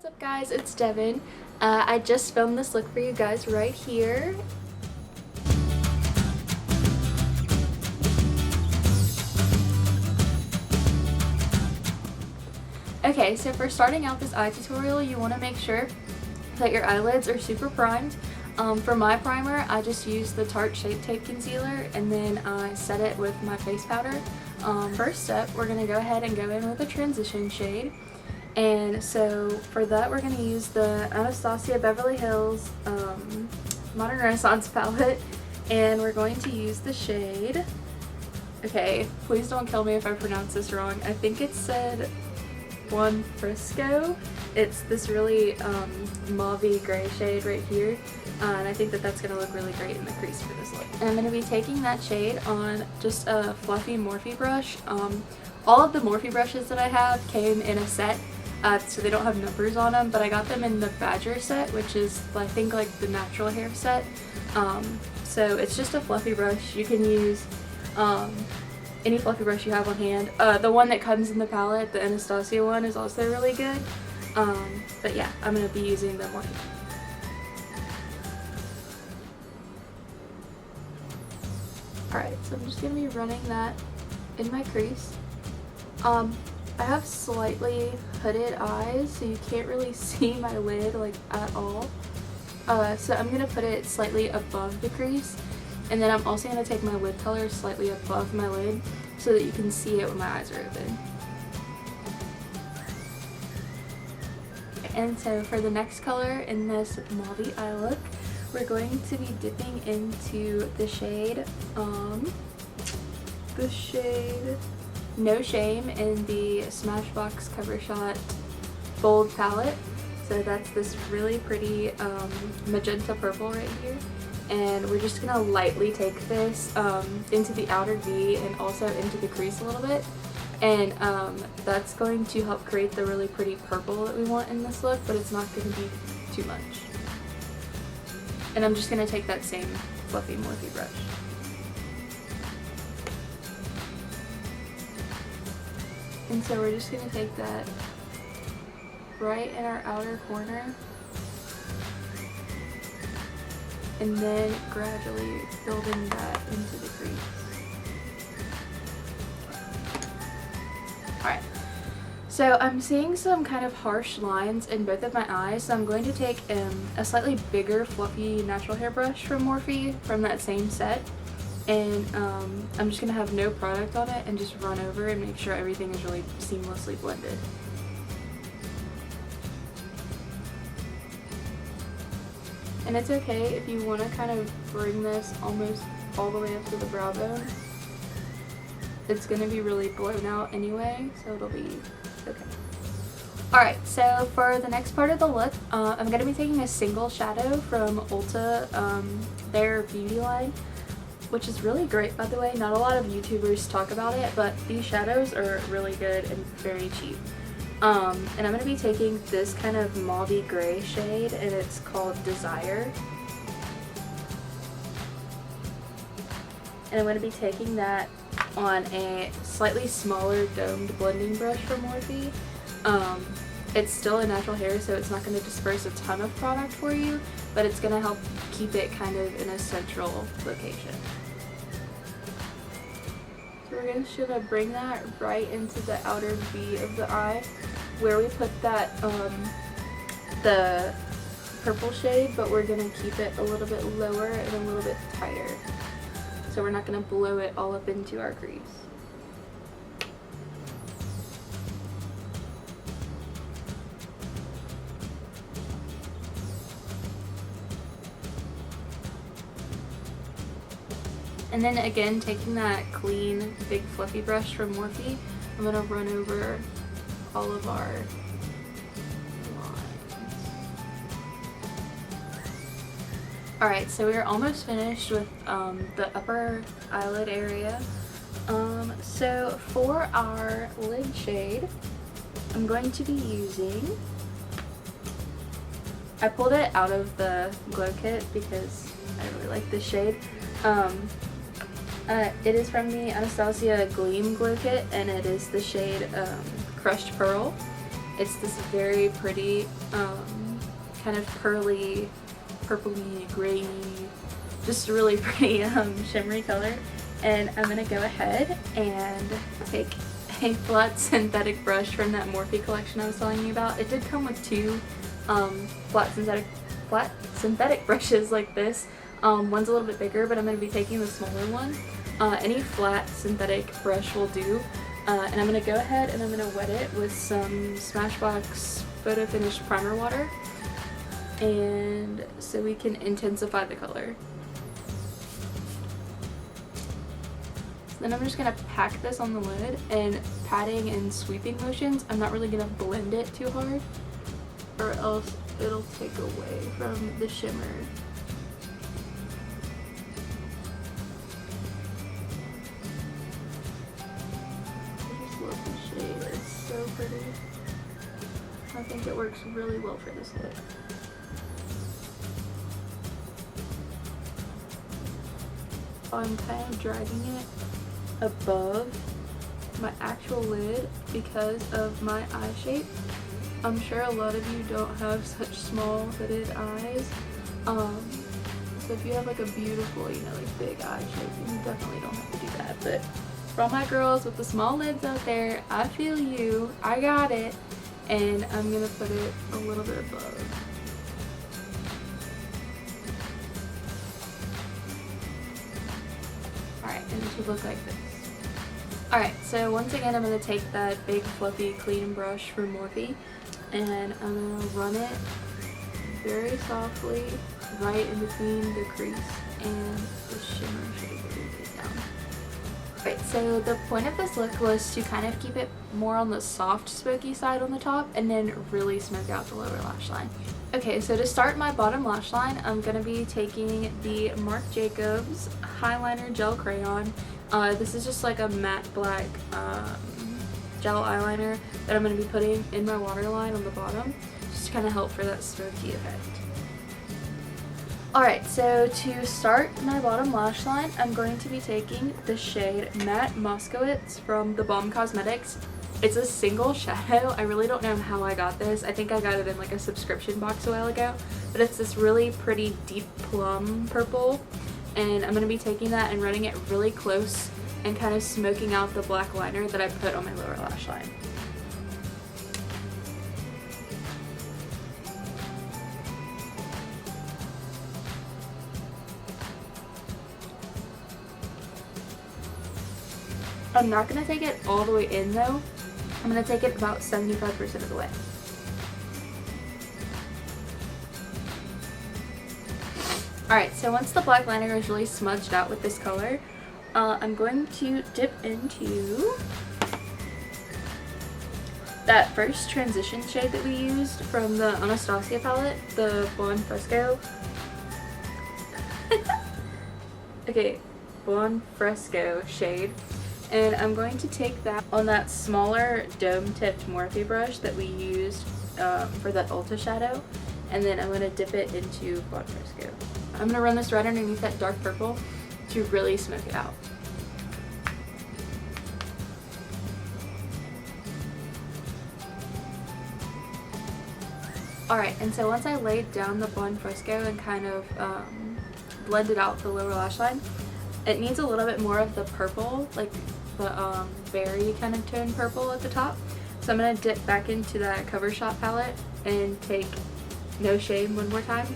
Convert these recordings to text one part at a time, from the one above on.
What's up guys, it's Devin. I just filmed this look for you guys right here. Okay, so for starting out this eye tutorial, you want to make sure that your eyelids are super primed. For my primer, I just use the Tarte Shape Tape Concealer and then I set it with my face powder. First step, we're going to go ahead and go in with a transition shade. And so for that, we're going to use the Anastasia Beverly Hills Modern Renaissance palette, and we're going to use the shade, okay, please don't kill me if I pronounce this wrong, I think it said One Frisco. It's this really mauve gray shade right here, and I think that that's going to look really great in the crease for this look. And I'm going to be taking that shade on just a fluffy Morphe brush. All of the Morphe brushes that I have came in a set, so they don't have numbers on them, but I got them in the Badger set, which is I think like the natural hair set. So it's just a fluffy brush. You can use any fluffy brush you have on hand. The one that comes in the palette, the Anastasia one, is also really good. But yeah, I'm going to be using the Morphe. Alright, so I'm just going to be running that in my crease. I have slightly hooded eyes, so you can't really see my lid like at all. So I'm going to put it slightly above the crease, and then I'm also going to take my lid color slightly above my lid so that you can see it when my eyes are open. And so for the next color in this mauve eye look, we're going to be dipping into the shade No Shame in the Smashbox Cover Shot Bold palette. So that's this really pretty magenta purple right here. And we're just going to lightly take this into the outer V and also into the crease a little bit. And that's going to help create the really pretty purple that we want in this look, but it's not going to be too much. And I'm just going to take that same fluffy Morphe brush. And so we're just going to take that right in our outer corner and then gradually building that into the crease. Alright, so I'm seeing some kind of harsh lines in both of my eyes, so I'm going to take a slightly bigger fluffy natural hair brush from Morphe from that same set. And I'm just going to have no product on it and just run over and make sure everything is really seamlessly blended. And it's okay if you want to kind of bring this almost all the way up to the brow bone. It's going to be really blown out anyway, so it'll be okay. Alright, so for the next part of the look, I'm going to be taking a single shadow from Ulta, their beauty line, which is really great, by the way. Not a lot of YouTubers talk about it, but these shadows are really good and very cheap. And I'm going to be taking this kind of mauve gray shade, and it's called Desire. And I'm going to be taking that on a slightly smaller domed blending brush from Morphe. It's still a natural hair, so it's not going to disperse a ton of product for you, but it's going to help keep it kind of in a central location. So we're just going to bring that right into the outer V of the eye where we put that, the purple shade, but we're going to keep it a little bit lower and a little bit tighter. So we're not going to blow it all up into our crease. And then again, taking that clean, big fluffy brush from Morphe, I'm going to run over all of our lines. Alright, so we're almost finished with the upper eyelid area. So for our lid shade, I'm going to be using, I pulled it out of the glow kit because I really like this shade. It is from the Anastasia Gleam Glow Kit, and it is the shade Crushed Pearl. It's this very pretty, kind of pearly, purpley, grayy, just really pretty shimmery color. And I'm going to go ahead and take a flat synthetic brush from that Morphe collection I was telling you about. It did come with two flat synthetic brushes like this. One's a little bit bigger, but I'm going to be taking the smaller one. Any flat synthetic brush will do. And I'm going to go ahead and I'm going to wet it with some Smashbox Photo Finish Primer Water, and so we can intensify the color. Then I'm just going to pack this on the lid, and patting and sweeping motions. I'm not really going to blend it too hard, or else it'll take away from the shimmer. I just love the shade. It's so pretty. I think it works really well for this look. I'm kind of dragging it above my actual lid because of my eye shape. I'm sure a lot of you don't have such small hooded eyes. So if you have like a beautiful, you know, like big eye shape, you definitely don't have to do that. But for all my girls with the small lids out there, I feel you. I got it. And I'm gonna put it a little bit above. Alright, and it should look like this. Alright, so once again I'm going to take that big fluffy clean brush from Morphe, and I'm going to run it very softly right in between the crease and the shimmer shade that we put down. Alright, so the point of this look was to kind of keep it more on the soft smoky side on the top and then really smoke out the lower lash line. Okay, so to start my bottom lash line, I'm going to be taking the Marc Jacobs Highliner Gel Crayon. This is just like a matte black gel eyeliner that I'm going to be putting in my waterline on the bottom, just to kind of help for that smoky effect. Alright, so to start my bottom lash line, I'm going to be taking the shade Matte Moskowitz from The Balm Cosmetics. It's a single shadow. I really don't know how I got this. I think I got it in like a subscription box a while ago, but it's this really pretty deep plum purple, and I'm going to be taking that and running it really close and kind of smoking out the black liner that I put on my lower lash line. I'm not going to take it all the way in though. I'm going to take it about 75% of the way. Alright, so once the black liner is really smudged out with this color, I'm going to dip into that first transition shade that we used from the Anastasia palette, the Blonde Fresco. Okay, Blonde Fresco shade. And I'm going to take that on that smaller dome-tipped Morphe brush that we used for that Ulta shadow, and then I'm going to dip it into Blonde Fresco. I'm going to run this right underneath that dark purple to really smoke it out. Alright, and so once I laid down the Blonde Fresco and kind of blended out the lower lash line, it needs a little bit more of the purple, like the berry kind of tone purple at the top. So I'm going to dip back into that Cover Shop palette and take No Shame one more time.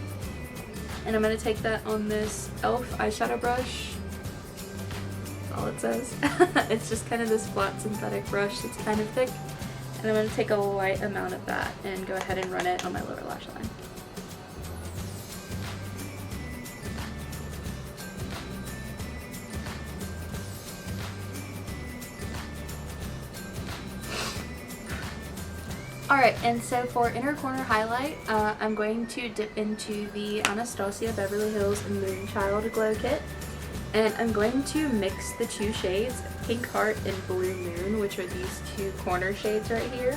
And I'm going to take that on this e.l.f. eyeshadow brush. That's all it says. It's just kind of this flat synthetic brush that's kind of thick. And I'm going to take a light amount of that and go ahead and run it on my lower lash line. Alright, and so for inner corner highlight, I'm going to dip into the Anastasia Beverly Hills Moonchild Glow Kit. And I'm going to mix the two shades, Pink Heart and Blue Moon, which are these two corner shades right here.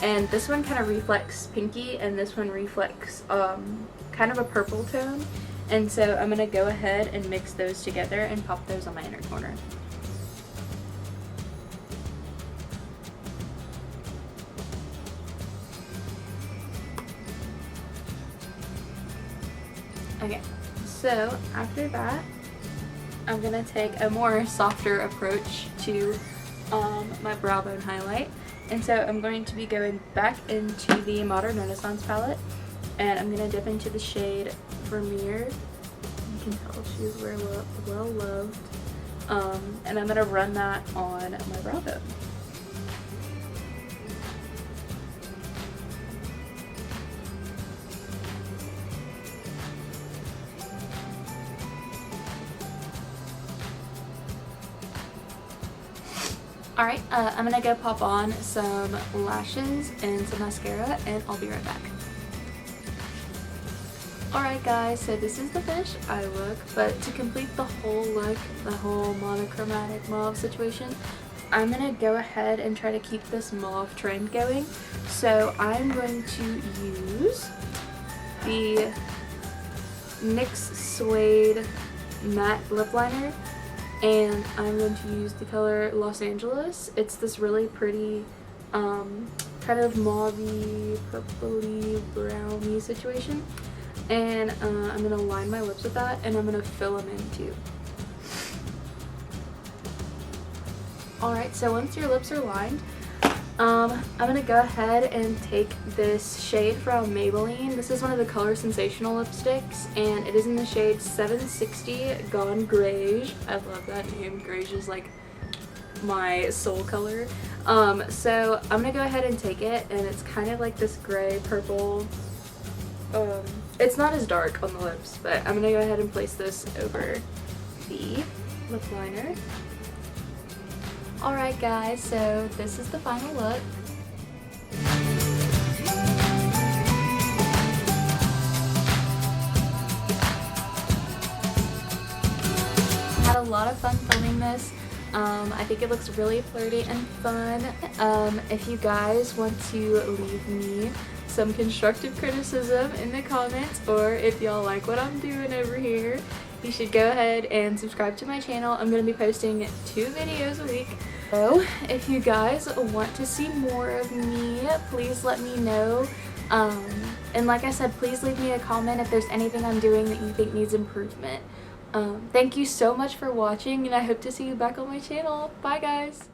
And this one kind of reflects pinky, and this one reflects kind of a purple tone. And so I'm going to go ahead and mix those together and pop those on my inner corner. Okay, so after that, I'm gonna take a more softer approach to my brow bone highlight. And so I'm going to be going back into the Modern Renaissance palette, and I'm gonna dip into the shade Vermeer. You can tell she's well loved. And I'm gonna run that on my brow bone. Alright, I'm gonna go pop on some lashes and some mascara, and I'll be right back. Alright guys, so this is the finished eye look, but to complete the whole look, the whole monochromatic mauve situation, I'm gonna go ahead and try to keep this mauve trend going. So I'm going to use the NYX Suede matte lip liner, and I'm going to use the color Los Angeles. It's this really pretty kind of mauve-y, purpley, browny situation. And I'm going to line my lips with that, and I'm going to fill them in too. Alright, so once your lips are lined, I'm going to go ahead and take this shade from Maybelline. This is one of the Color Sensational lipsticks, and it is in the shade 760 Gone Greige. I love that name. Greige is like my soul color. So I'm going to go ahead and take it, and it's kind of like this gray purple. It's not as dark on the lips, but I'm going to go ahead and place this over the lip liner. Alright guys, so this is the final look. Had a lot of fun filming this. I think it looks really flirty and fun. If you guys want to leave me some constructive criticism in the comments, or if y'all like what I'm doing over here, you should go ahead and subscribe to my channel. I'm going to be posting 2 videos a week. So if you guys want to see more of me, please let me know. And like I said, please leave me a comment if there's anything I'm doing that you think needs improvement. Thank you so much for watching, and I hope to see you back on my channel. Bye guys!